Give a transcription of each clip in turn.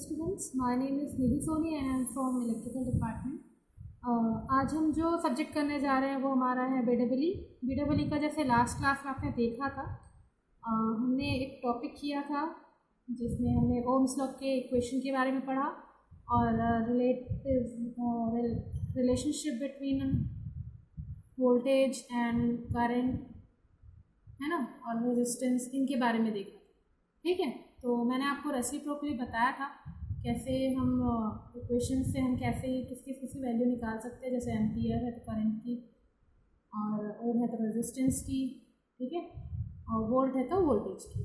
students, my name is Nidhi Soni and I am from electrical department. आज हम जो subject करने जा रहे हैं वो हमारा है BEE का जैसे लास्ट क्लास में आपने देखा था। हमने एक टॉपिक किया था जिसमें हमने ओम्स लॉ के इक्वेशन के बारे में पढ़ा और relationship between voltage and current है ना, और रेजिस्टेंस, इनके बारे में देखा। ठीक है, तो मैंने आपको रेसिप्रोकली बताया था कैसे हम इक्वेशन से हम कैसे किसी वैल्यू निकाल सकते हैं। जैसे एम्पियर है तो करंट की, और ओम है तो रेजिस्टेंस की, ठीक है, और वोल्ट है तो वोल्टेज की।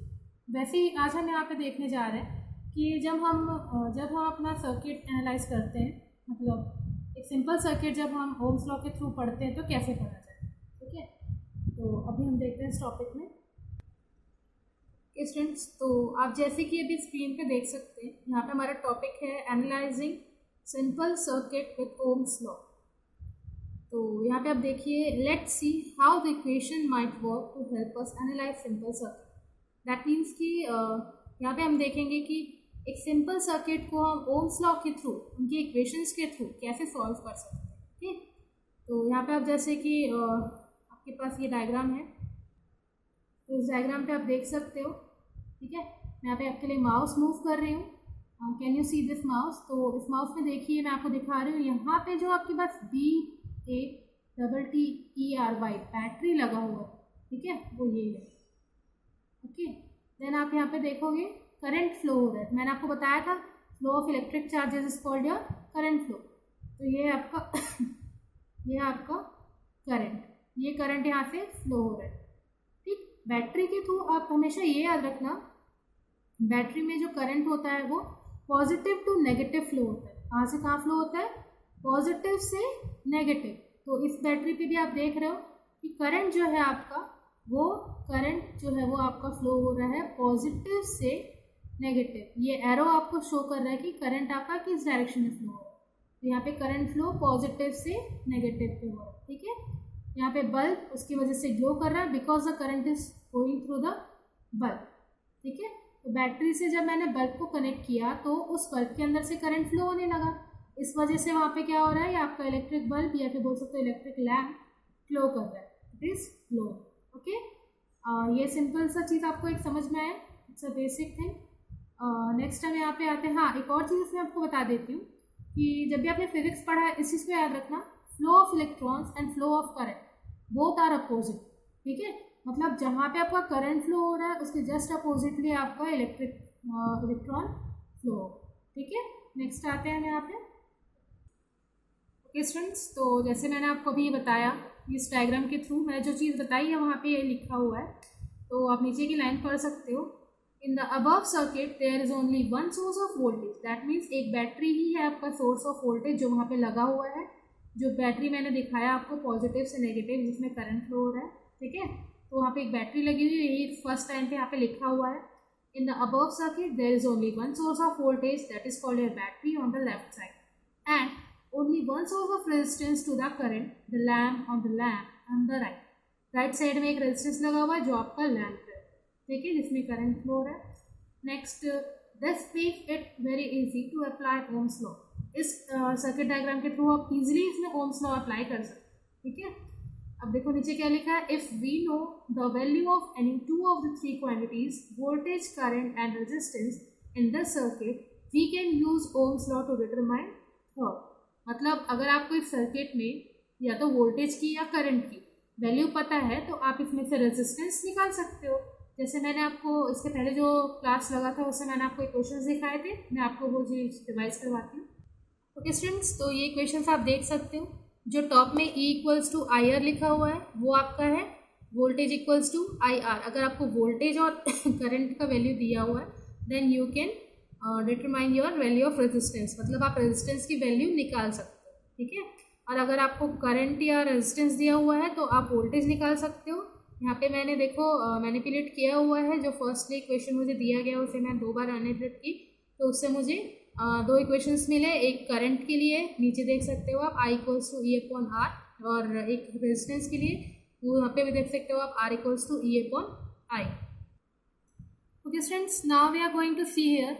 वैसे ही आज हम यहाँ पे देखने जा रहे हैं कि जब हम अपना सर्किट एनालाइज करते हैं, मतलब एक सिंपल सर्किट जब हम ओम्स लॉ के थ्रू पढ़ते हैं तो कैसे पढ़ा जाए। ठीक है, तो अभी हम देखते हैं इस टॉपिक में। स्टूडेंट्स, तो आप जैसे कि अभी स्क्रीन पे देख सकते हैं, यहाँ पे हमारा टॉपिक है analysing simple circuit with Ohm's law. तो यहाँ पे आप देखिए, let's see how the equation might work to help us analyse simple circuit. That means कि यहाँ पे हम देखेंगे कि एक सिंपल सर्किट को हम ओम्स लॉ के थ्रू, उनके इक्वेशंस के थ्रू कैसे सॉल्व कर सकते हैं। ठीक, तो यहाँ पे आप जैसे कि आपके पास ये डायग्राम है, तो इस डायग्राम पे आप देख सकते हो। ठीक है, मैं यहाँ पे आपके लिए माउस मूव कर रही हूँ। Can you see this mouse? तो इस माउस में देखिए, मैं आपको दिखा रही हूँ यहाँ पे जो आपके पास BATTERY बैटरी लगा हुआ है, ठीक है, वो ये है। ओके, देन आप यहाँ पे देखोगे करंट फ्लो हो रहा है। मैंने आपको बताया था flow of electric charges is called your current flow. तो ये आपका ये आपका करंट, ये करंट यहाँ से फ्लो हो रहा है। बैटरी के थ्रू आप हमेशा ये याद रखना, बैटरी में जो करंट होता है वो पॉजिटिव टू नेगेटिव फ्लो होता है। कहाँ से कहाँ फ्लो होता है? पॉजिटिव से नेगेटिव। तो इस बैटरी पे भी आप देख रहे हो कि करंट जो है आपका, वो करंट जो है वो आपका फ्लो हो रहा है पॉजिटिव से नेगेटिव। ये एरो आपको शो कर रहा है कि करंट आपका किस डायरेक्शन में फ्लो हो रहा है। तो यहाँ पे करंट फ्लो पॉजिटिव से नेगेटिव पे हो रहा है। ठीक है, यहाँ पे बल्ब उसकी वजह से ग्लो कर रहा है because the current is going through the bulb. ठीक है, तो बैटरी से जब मैंने बल्ब को कनेक्ट किया तो उस बल्ब के अंदर से करंट फ्लो होने लगा। इस वजह से वहाँ पे क्या हो रहा है, ये आपका इलेक्ट्रिक बल्ब या फिर बोल सकते हो इलेक्ट्रिक लैम्प ग्लो कर रहा है, इट इज ग्लो। ओके, ये सिंपल सा चीज़ आपको एक समझ में आया, it's a basic thing. Next time यहाँ पे आते हैं। हाँ, एक और चीज़ इसमें आपको बता देती हूँ कि जब भी आपने फिजिक्स पढ़ा है, इस चीज़ को याद रखना, flow of electrons and flow of current both are opposite. ठीक है, मतलब जहाँ पे आपका करंट फ्लो हो रहा है उसके जस्ट अपोजिटली आपका इलेक्ट्रॉन फ्लो हो। ठीक है, नेक्स्ट आते हैं यहाँ पे। ओके स्टूडेंट्स, तो जैसे मैंने आपको अभी बताया, इस डायग्राम के थ्रू मैंने जो चीज़ बताई है वहाँ पे ये लिखा हुआ है, तो आप नीचे की लाइन पढ़ सकते हो। In the above circuit there is only one source of voltage. That means एक बैटरी ही है आपका सोर्स ऑफ वोल्टेज जो वहाँ पे लगा हुआ है। जो बैटरी मैंने दिखाया आपको पॉजिटिव से नेगेटिव, जिसमें करंट फ्लो हो रहा है। ठीक है, तो वहाँ पे एक बैटरी लगी हुई है, यही फर्स्ट टाइम पे यहाँ पे लिखा हुआ है। In the above circuit there is only one source of voltage that is called your battery on the left side and only one source of resistance to the current, the lamp on the right. Right side में एक resistance लगा हुआ है जो आपका lamp है, ठीक है, जिसमें करंट फ्लो हो रहा है। Next, this makes it very easy to apply Ohm's law. इस सर्किट डायग्राम के थ्रू आप इजीली इसमें ओम्स लॉ अप्लाई कर सकते हैं। ठीक है, अब देखो नीचे क्या लिखा है, if we know the value of any two of the three quantities voltage, current and resistance in the circuit we can use Ohm's law to determine third. मतलब अगर आपको इस सर्किट में या तो वोल्टेज की या करंट की वैल्यू पता है तो आप इसमें से रेजिस्टेंस निकाल सकते हो। जैसे मैंने आपको इसके पहले जो क्लास लगा था उससे मैंने आपको इक्वेशंस दिखाए थे, मैं आपको वो चीज़ रिवाइज करवाती हूँ। ओके स्टूडेंट्स, तो ये इक्वेशंस आप देख सकते हो। जो टॉप में E इक्वल्स टू IR लिखा हुआ है वो आपका है वोल्टेज इक्वल्स टू IR। अगर आपको वोल्टेज और करंट का वैल्यू दिया हुआ है then you can determine your value of resistance, मतलब आप रेजिस्टेंस की वैल्यू निकाल सकते हो। ठीक है, और अगर आपको करंट या रेजिस्टेंस दिया हुआ है तो आप वोल्टेज निकाल सकते हो। यहाँ पे मैंने देखो मैनिपुलेट किया हुआ है, जो फर्स्टली इक्वेशन मुझे दिया गया उसे मैं 2 बार मैनिपुलेट की, तो उससे मुझे 2 इक्वेशंस मिले। एक करंट के लिए नीचे देख सकते हो आप I इक्वल्स टू E/R, और एक रेजिस्टेंस के लिए वो यहाँ पे भी देख सकते हो आप R equals to E/I। Okay students, now we are going to see here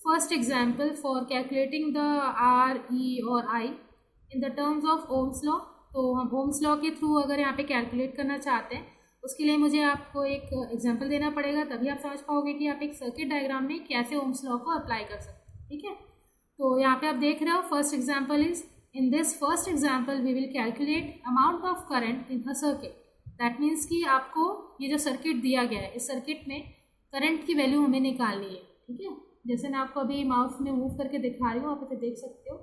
first example for calculating the R, E और I in the terms of Ohm's law. तो हम ओम्स लॉ के थ्रू अगर यहाँ पे कैलकुलेट करना चाहते हैं, उसके लिए मुझे आपको एक एग्जांपल देना पड़ेगा, तभी आप समझ पाओगे कि आप एक सर्किट डायग्राम में कैसे ओम्स लॉ को अप्लाई कर सकते हैं। ठीक है, तो यहाँ पे आप देख रहे हो first example is, in this first example we will calculate amount of current in a circuit. That means कि आपको ये जो सर्किट दिया गया है, इस सर्किट में करंट की वैल्यू हमें निकालनी है। ठीक है, जैसे मैं आपको अभी माउस में मूव करके दिखा रही हूँ, आप इसे देख सकते हो,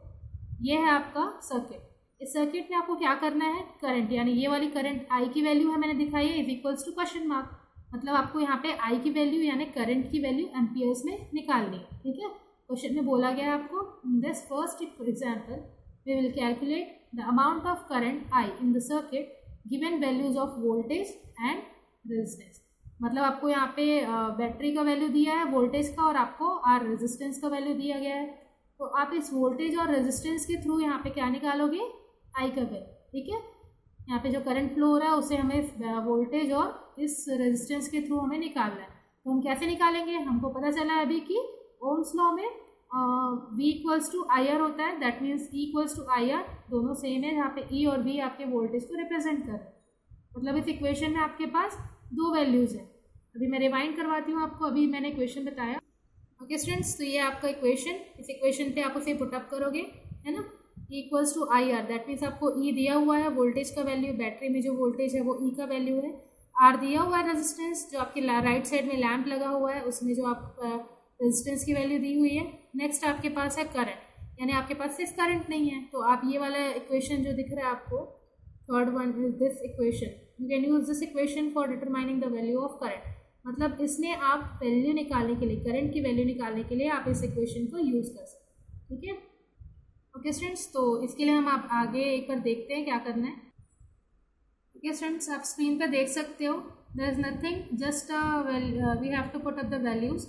ये है आपका सर्किट। इस सर्किट में आपको क्या करना है, करंट, यानी ये वाली करंट आई की वैल्यू है मैंने दिखाई है, is equals to question mark, मतलब आपको यहाँ पे आई की वैल्यू यानी करंट की वैल्यू एम्पियर्स में निकालनी है। ठीक है, क्वेश्चन में बोला गया है आपको, in this first example we will calculate the amount of current I in the circuit given values of voltage and resistance. मतलब आपको यहाँ पे बैटरी का वैल्यू दिया है, वोल्टेज का, और आपको आर रेजिस्टेंस का वैल्यू दिया गया है। तो आप इस वोल्टेज और रेजिस्टेंस के थ्रू यहाँ पे क्या निकालोगे, आई का वैल्यू। ठीक है, यहाँ पे जो करंट फ्लो हो रहा है उसे हमें वोल्टेज और इस रेजिस्टेंस के थ्रू हमें निकालना है। तो हम कैसे निकालेंगे, हमको पता चला है अभी कि ओम्स लॉ में V equals to I R होता है, that means E equals to I R, दोनों सेम है, जहाँ पे E और V आपके वोल्टेज को रिप्रेजेंट कर रहे हैं। मतलब इस इक्वेशन में आपके पास दो वैल्यूज़ हैं। अभी मैं रिवाइंड करवाती हूँ आपको, अभी मैंने इक्वेशन बताया। ओके स्टूडेंट्स, तो ये आपका इक्वेशन, इस इक्वेशन पे आप उसे पुटअप करोगे, है ना, E equals to I R, that means आपको E दिया हुआ है, वोल्टेज का वैल्यू, बैटरी में जो वोल्टेज है वो E का वैल्यू है, R दिया हुआ है रेजिस्टेंस, जो आपके राइट साइड में लैंप लगा हुआ है उसमें जो आप रेजिस्टेंस की वैल्यू दी हुई है। नेक्स्ट आपके पास है करंट, यानी आपके पास सिर्फ करंट नहीं है, तो आप ये वाला इक्वेशन जो दिख रहा है आपको, third one is this equation, you can use this equation for determining the value of current. मतलब इसमें आप वैल्यू निकालने के लिए, करंट की वैल्यू निकालने के लिए आप इस इक्वेशन को यूज़ कर सकते हैं। ठीक है, ओके स्टूडेंट्स, तो इसके लिए हम आप आगे एक बार देखते हैं क्या करना है। ओके स्टूडेंट्स, आप स्क्रीन पर देख सकते हो, there is nothing, just we have to put up the values,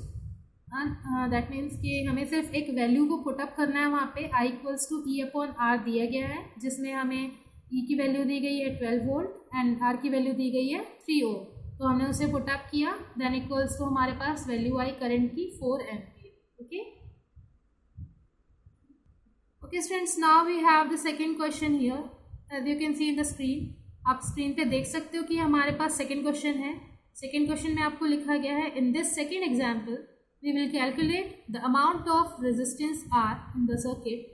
that means कि हमें सिर्फ एक वैल्यू को पुटअप करना है। वहाँ पे I equals to E upon R दिया गया है, जिसमें हमें ई की वैल्यू दी गई है 12 वोल्ट एंड आर की वैल्यू दी गई है 3 ओम, तो हमने उसे पुटअप किया, देन इक्वल्स टू हमारे पास वैल्यू आई करंट की 4 ampere. Okay okay students, now we have the second question here, as you can see in the screen. आप स्क्रीन पे देख सकते हो कि हमारे पास सेकंड क्वेश्चन है। सेकंड क्वेश्चन में आपको लिखा गया है, in this second example we will calculate the amount of resistance R in the circuit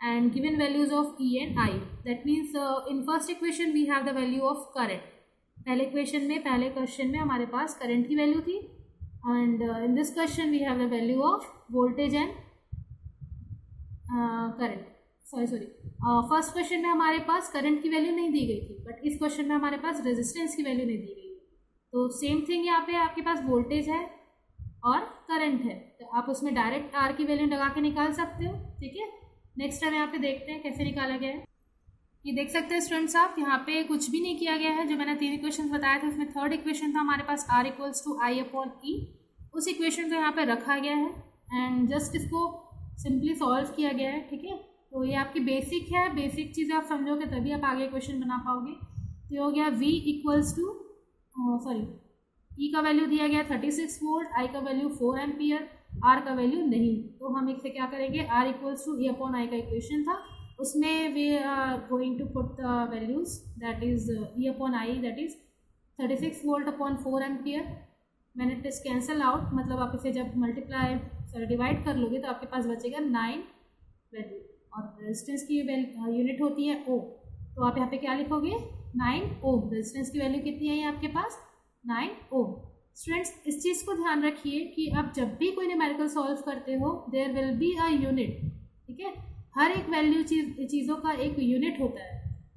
and given values of E and I. That means in first equation we have the value of current. पहले question में हमारे पास current की value थी, and in this question we have the value of voltage and current. First question में हमारे पास current की value नहीं दी गई थी, बट इस क्वेश्चन में हमारे पास रेजिस्टेंस की वैल्यू नहीं दी गई है। तो सेम थिंग यहाँ पे आपके पास वोल्टेज है और करंट है, तो आप उसमें डायरेक्ट आर की वैल्यू लगा के निकाल सकते हो। ठीक है, नेक्स्ट हम यहाँ पे देखते हैं कैसे निकाला गया है। ये देख सकते हैं स्टूडेंट्स आप, यहाँ पे कुछ भी नहीं किया गया है। जो मैंने 3 इक्वेशन बताए थे उसमें थर्ड इक्वेशन था हमारे पास R equals to I upon E, उस इक्वेशन को यहाँ पे रखा गया है एंड जस्ट इसको सिंपली सॉल्व किया गया है। ठीक है, तो ये आपकी बेसिक है, बेसिक चीज़ें आप समझोगे तभी आप आगे क्वेश्चन बना पाओगे। तो ये हो गया V इक्वल्स टू E का वैल्यू दिया गया 36 वोल्ट, I का वैल्यू 4 एम्पियर, R का वैल्यू नहीं, तो हम इससे क्या करेंगे, R equals to E upon I का इक्वेशन था, उसमें we are going to put the values, that is E upon I, that is 36 volt upon 4 ampere. मैंने इट इज कैंसल आउट, मतलब आप इसे जब डिवाइड कर लोगे तो आपके पास बचेगा 9 वैल्यू, और रेजिस्टेंस की यूनिट होती है ओम, तो आप यहाँ पे क्या लिखोगे, 9 ओम। रेजिस्टेंस की वैल्यू कितनी है आपके पास, 9 ओम। स्टूडेंट्स, इस चीज़ को ध्यान रखिए कि आप जब भी कोई न्यूमेरिकल सॉल्व करते हो there will be a unit. ठीक है, हर एक वैल्यू चीज़ों का एक यूनिट होता है,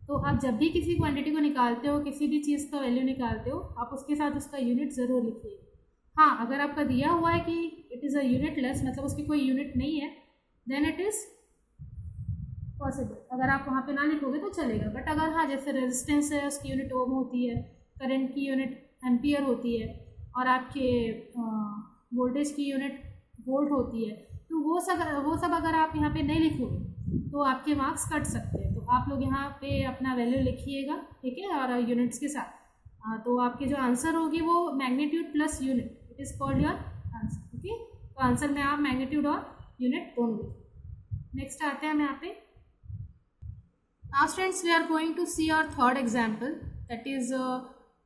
तो आप जब भी किसी क्वांटिटी को निकालते हो, किसी भी चीज़ का वैल्यू निकालते हो, आप उसके साथ उसका यूनिट ज़रूर लिखिए। हाँ, अगर आपका दिया हुआ है कि it is a unit less, मतलब उसकी कोई यूनिट नहीं है, देन इट इज़ पॉसिबल, अगर आप वहाँ पे ना लिखोगे तो चलेगा। बट अगर हाँ, जैसे रेजिस्टेंस है उसकी यूनिट ओम होती है, करंट की यूनिट एम्पियर होती है, और आपके वोल्टेज की यूनिट वोल्ट होती है, तो वो सब अगर आप यहाँ पे नहीं लिखोगे तो आपके मार्क्स कट सकते हैं। तो आप लोग यहाँ पे अपना वैल्यू लिखिएगा, ठीक है, और यूनिट्स के साथ। तो आपके जो आंसर होगी वो magnitude plus unit, it is called your answer. Okay, तो आंसर में आप मैग्नीट्यूड और यूनिट दोनों। नेक्स्ट आते हैं हम यहाँ पे। Now students we are going to see our third example, that is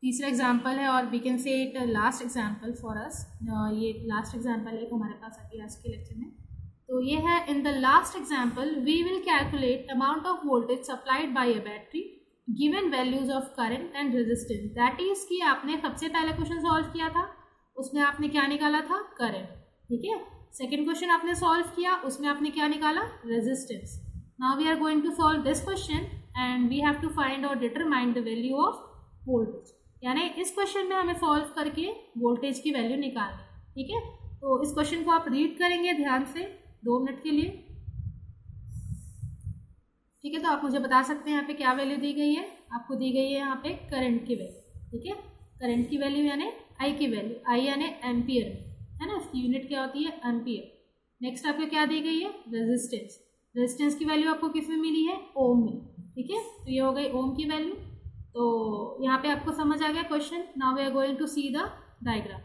तीसरा एग्जाम्पल है और we can say it last example for us. ये लास्ट एग्जाम्पल है हमारे पास अभी आज के लेक्चर में। तो ये है, in the last example we will calculate amount of voltage supplied by a battery given values of current and resistance. That is कि आपने सबसे पहले क्वेश्चन सॉल्व किया था, उसमें आपने क्या निकाला था, करंट, ठीक है। सेकेंड क्वेश्चन आपने सॉल्व किया, उसमें आपने क्या निकाला, resistance. Now we are going to solve this question and we have to find और determine the value of voltage. यानी इस क्वेश्चन में हमें सॉल्व करके वोल्टेज की वैल्यू निकालनी, ठीक है। तो इस क्वेश्चन को आप रीड करेंगे ध्यान से 2 मिनट के लिए, ठीक है। तो आप मुझे बता सकते हैं यहाँ पे क्या वैल्यू दी गई है। आपको दी गई है यहाँ पे करंट की वैल्यू, ठीक है। करंट की वैल्यू यानी आई की वैल्यू, आई यानी एम्पियर है ना, इसकी यूनिट क्या होती है, एम्पियर। नेक्स्ट आपको क्या दी गई है, रेजिस्टेंस। रेजिस्टेंस की वैल्यू आपको किस में मिली है, ओम में, ठीक है। तो ये हो गई ओम की वैल्यू। तो यहाँ पे आपको समझ आ गया question. Now we are going to see the diagram.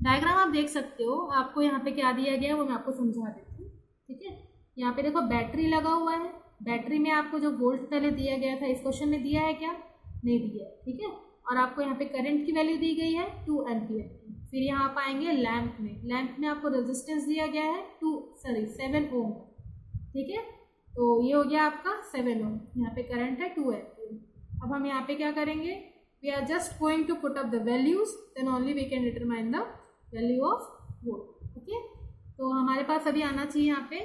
Diagram आप देख सकते हो, आपको यहाँ पे क्या दिया गया है वो मैं आपको समझा देती हूँ, ठीक है। यहाँ पे देखो बैटरी लगा हुआ है, बैटरी में आपको जो वोल्ट पहले दिया गया था इस क्वेश्चन में दिया है क्या, नहीं दिया है, ठीक है। और आपको यहाँ पे करंट की वैल्यू दी गई है 2 एम्पियर की। फिर यहाँ आप आएंगे लैंप में, लैंप में आपको रेजिस्टेंस दिया गया है 7 ओम, ठीक है। तो ये हो गया आपका 7 ओम, यहाँ पे करंट है 2 एम्पियर। अब हम यहाँ पे क्या करेंगे, we are just going to put up the values, then only we can determine the value of volt, okay. तो हमारे पास अभी आना चाहिए यहाँ पे,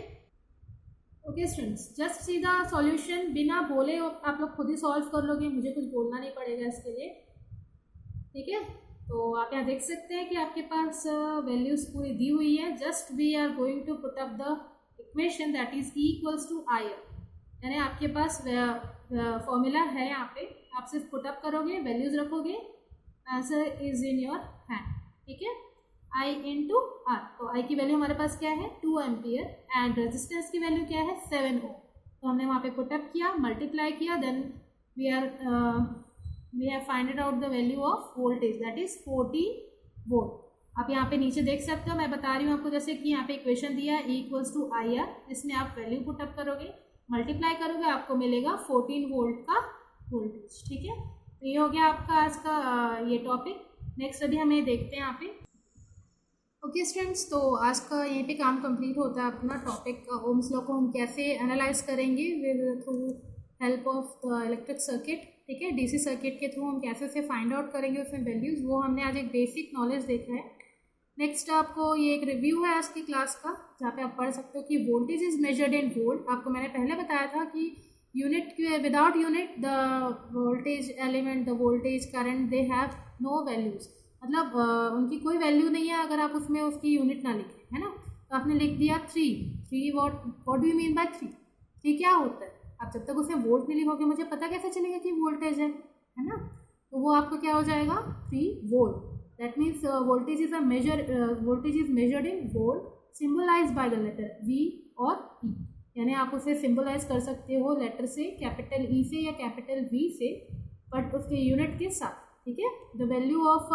okay students. Just see the solution, बिना बोले आप लोग खुद ही सॉल्व कर लोगे, मुझे कुछ बोलना नहीं पड़ेगा इसके लिए, ठीक है। तो आप यहाँ देख सकते हैं कि आपके पास वैल्यूज पूरी दी हुई है। Just we are going to put up the equation that is E equals to I, यानी आपके पास फॉर्मूला है यहाँ पे, आप सिर्फ पुटअप करोगे, वैल्यूज रखोगे, answer is in your hand, ठीक है। आई इंटू आर, तो आई की वैल्यू हमारे पास क्या है 2 एम्पियर एंड रेजिस्टेंस की वैल्यू क्या है 7 ओम। तो हमने वहाँ पे पुटअप किया, मल्टीप्लाई किया, then we have finded out the value of voltage that is 14 volt. आप यहाँ पे नीचे देख सकते हो, मैं बता रही हूँ आपको, जैसे कि यहाँ पे इक्वेशन दिया है E equals to I R, इसमें आप वैल्यू पुटअप करोगे, मल्टीप्लाई करोगे, आपको मिलेगा 14 वोल्ट का वोल्टेज, ठीक है। तो ये हो गया आपका आज का ये टॉपिक। नेक्स्ट अभी हमें देखते हैं यहाँ पे, ओके स्टूडेंट्स। तो आज का यहीं पे काम कंप्लीट होता है अपना टॉपिक का। ओम्स लॉ को हम कैसे एनालाइज करेंगे with through help of the electric circuit, ठीक है। डीसी सर्किट के थ्रू हम कैसे से फाइंड आउट करेंगे उसमें वैल्यूज़, वो हमने आज एक बेसिक नॉलेज देखा है। नेक्स्ट आपको ये एक रिव्यू है आज की क्लास का, जहाँ पे आप पढ़ सकते हो कि voltage is measured in volt. आपको मैंने पहले बताया था कि unit without unit the voltage element, the voltage current, they have no values, मतलब उनकी कोई वैल्यू नहीं है अगर आप उसमें उसकी यूनिट ना लिखें, है ना। तो आपने लिख दिया 3, what do you mean by 3 क्या होता है। आप जब तक उसमें वोल्ट नहीं लिखोगे मुझे पता कैसे चलेगा कि वोल्टेज है ना। तो वो आपको क्या हो जाएगा 3 volt. That means voltage is measured in volt, symbolized by the letter V और E। यानी आप उसे सिम्बलाइज कर सकते हो लेटर से, कैपिटल E से या कैपिटल V से, बट उसके यूनिट के साथ, ठीक है। The value of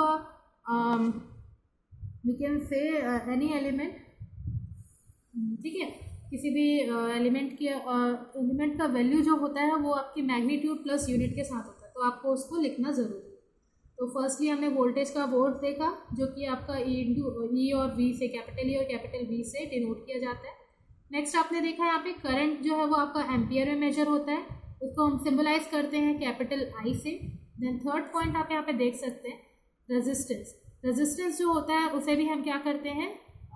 we can say any element, ठीक है, किसी भी एलिमेंट का वैल्यू जो होता है वो आपकी मैग्नीट्यूड प्लस यूनिट के साथ होता है, तो आपको उसको लिखना जरूरी है। तो फर्स्टली हमने वोल्टेज का वोल्ट देखा, जो कि आपका ई और वी से, कैपिटल ई और कैपिटल वी से डिनोट किया जाता है। नेक्स्ट आपने देखा यहाँ पे करंट जो है वो आपका एम्पियर में मेजर होता है, उसको हम सिंबलाइज करते हैं कैपिटल आई से। देन थर्ड पॉइंट आप यहाँ पे देख सकते हैं रेजिस्टेंस। रेजिस्टेंस जो होता है उसे भी हम क्या करते हैं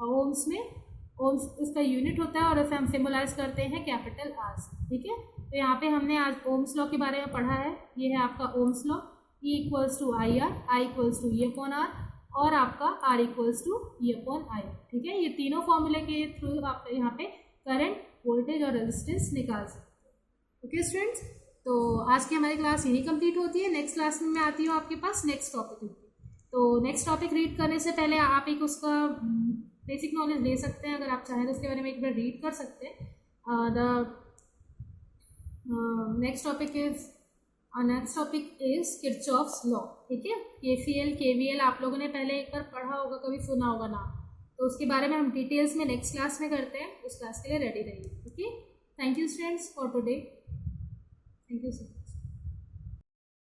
ओम्स में, ओम्स उसका यूनिट होता है और उसे हम सिंबलाइज करते हैं कैपिटल आर से, ठीक है। तो यहाँ पे हमने आज ओम्स लॉ के बारे में पढ़ा है, ये है आपका Ohm's law. E equals to I R, I equals to E upon R और आपका R equals to E upon I, ठीक है। ये तीनों फॉर्मूले के थ्रू आप यहाँ पे करंट, वोल्टेज और रेजिस्टेंस निकाल सकते हैं, ओके स्टूडेंट्स। तो आज की हमारी क्लास यही कंप्लीट होती है। नेक्स्ट क्लास में मैं आती हूँ आपके पास नेक्स्ट टॉपिक में। तो नेक्स्ट टॉपिक रीड करने से पहले आप एक उसका बेसिक नॉलेज ले सकते हैं, अगर आप चाहें तो उसके बारे में एक बार रीड कर सकते हैं। The next topic is Kirchhoff's law, ठीक है। KCL KVL आप लोगों ने पहले एक बार पढ़ा होगा, कभी सुना होगा ना, तो उसके बारे में हम डिटेल्स में नेक्स्ट क्लास में करते हैं, उस क्लास के लिए रेडी रहिए। Okay, thank you students for today, thank you so much.